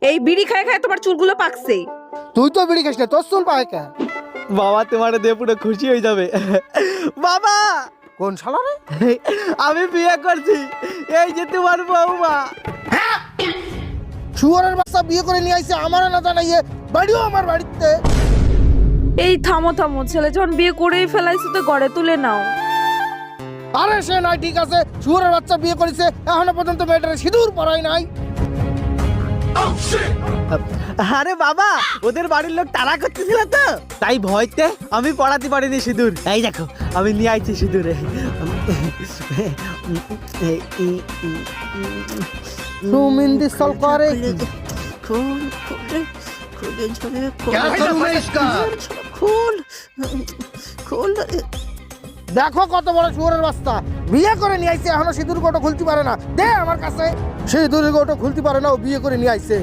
এই বিড়ি খায় খায় তোমার চুলগুলো পাকছে। তুই তো বিড়ি খাস না, তোর চুল পায় কে? বাবা তোমার দিয়ে পুরো খুশি হয়ে যাবে। বাবা কোন শালা রে? আমি বিয়ে করছি, এই যে তোমার বৌমা। শুয়োরের বাচ্চা বিয়ে করে নিয়ে আইছে আমারও না জানাইয়ে, বাড়িও আমার বাড়িতে। এই থামো থামো, ছেলে যখন বিয়ে করেই ফেলাইছো তো ঘরে তুলে নাও। আরে সে নয়, ঠিক আছে, শুয়োরের বাচ্চা বিয়ে করেছে, এখনো পর্যন্ত মেয়েটার সিঁদুর পরাই নাই। আরে বাবা ওদের বাড়ির লোক তাড়া করতেছিল তো, তাই ভয়তে আমি পড়াতে পারিনি সিঁদুর। এই দেখো আমি নিয়ে আইছি সিঁদুরে। সুমিন্দি সল করে খুল খুলে খুলে ঝরে क्या करूं मैं इसका? খুল খুল। দেখো কত বড় শুয়োরের বাচ্চা, বিয়ে করে নিয়ে আইছে, এখনো সিঁদুর গোটো খুলতে পারে না। দে আমার কাছে, সিঁদুর গোটো খুলতে পারে না, ও বিয়ে করে নিয়ে আইছে।